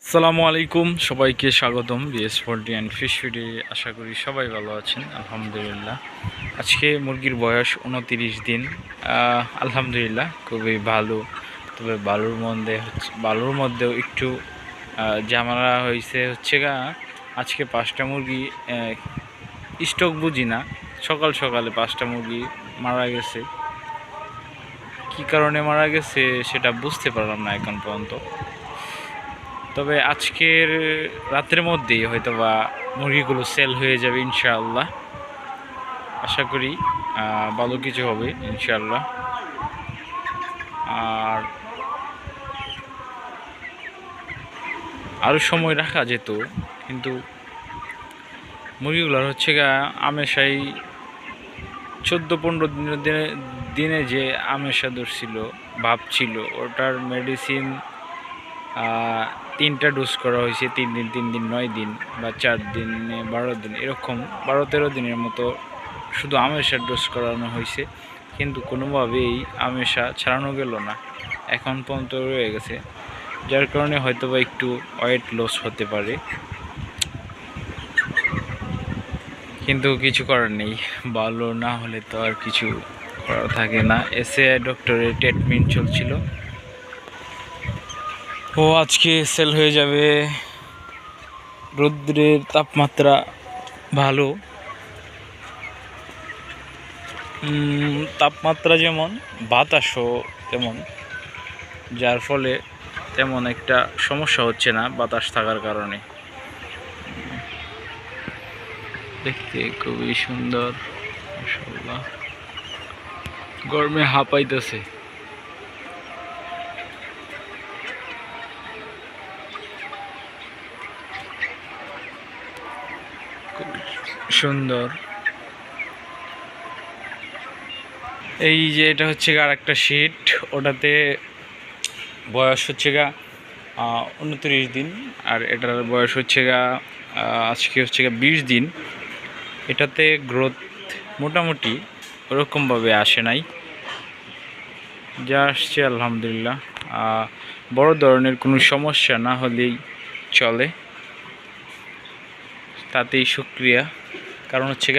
আসসালামু আলাইকুম, সবাইকে স্বাগতম বিএস পোল্ট্রি অ্যান্ড ফিশ ফিডে। আশা করি সবাই ভালো আছেন, আলহামদুলিল্লাহ। আজকে মুরগির বয়স 29 দিন। আলহামদুলিল্লাহ খুবই ভালো। তবে বালুর মধ্যেও একটু ঝামেলা হচ্ছে আজকে 5টা মুরগি স্টক বুঝি না, সকালে 5টা মুরগি মারা গেছে। কি কারণে মারা গেছে সেটা বুঝতে পারলাম না এখন পর্যন্ত। তবে আজকের রাতের মধ্যেই হয়তোবা মুরগিগুলো সেল হয়ে যাবে ইনশাআল্লাহ। আশা করি ভালো কিছু হবে ইনশাআল্লাহ। আর আরও সময় রাখা যেত, কিন্তু মুরগিগুলোর আমেশাই 14-15 দিনে যে আমেশা ধরছিল ভাব ছিল, ওটার মেডিসিন 3টা ডোজ করা হয়েছে। 3 দিন 9 দিন বা 4 দিনে 12 দিন, এরকম 12-13 দিনের মতো শুধু আমেশার ডোজ করানো হয়েছে, কিন্তু কোনোভাবেই আমেশা ছাড়ানো গেল না, এখন পর্যন্ত রয়ে গেছে। যার কারণে হয়তোবা একটু ওয়েট লস হতে পারে, কিন্তু কিছু করার নেই। ভালো না হলে তো আর কিছু করার থাকে না। এসএআই ডক্টরের ট্রিটমেন্ট চলছিল, ও আজকে সেল হয়ে যাবে। রৌদ্রের তাপমাত্রা ভালো, তাপমাত্রা যেমন বাতাসও তেমন, যার ফলে তেমন একটা সমস্যা হচ্ছে না বাতাস থাকার কারণে। দেখতে খুবই সুন্দর, মাশাআল্লাহ। গরমে হাঁপাইতেছে। খুব সুন্দর। এই যে এটা হচ্ছে আর একটা শীট, ওটাতে বয়স হচ্ছে 29 দিন, আর এটার বয়স হচ্ছে আজকে হচ্ছে 20 দিন। এটাতে গ্রোথ মোটামুটি ওরকমভাবে আসে নাই, যা আসছে আলহামদুলিল্লাহ। বড় ধরনের কোনো সমস্যা না হলেই চলে, তাতেই শুকরিয়া। কারণ হচ্ছে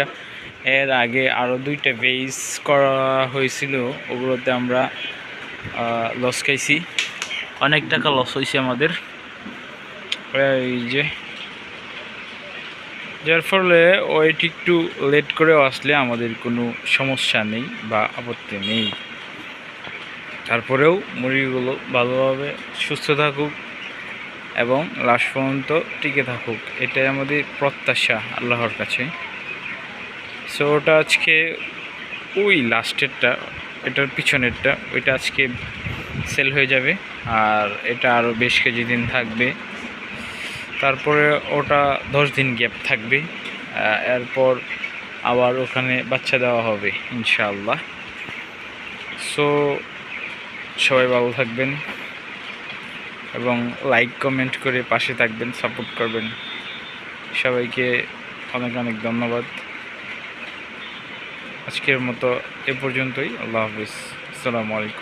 এর আগে আরও 2টা বেস করা হয়েছিল, ওগুলোতে আমরা লস খাইছি, অনেক টাকা লস হয়েছে আমাদের। এই যে যার ফলে ওইটি একটু লেট করে আসলে আমাদের কোনো সমস্যা নেই বা আপত্তি নেই। তারপরেও মুরগিগুলো ভালোভাবে সুস্থ থাকুক এবং লাস্ট পর্যন্ত টিকে থাকুক, এটাই আমাদের প্রত্যাশা আল্লাহর কাছে। সো ওটা আজকে ওই লাস্টেরটা, এটার পিছনেরটা, ওইটা আজকে সেল হয়ে যাবে। আর এটা আরও বেশ কিছুদিন থাকবে, তারপরে ওটা 10 দিন গ্যাপ থাকবে, এরপর আবার ওখানে বাচ্চা দেওয়া হবে ইনশাআল্লাহ। সো সবাই ভালো থাকবেন এবং লাইক কমেন্ট করে পাশে থাকবেন, সাপোর্ট করবেন। সবাইকে অনেক অনেক ধন্যবাদ। আজকের মতো এ পর্যন্তই। আল্লাহ হাফিজ, আসসালামু আলাইকুম।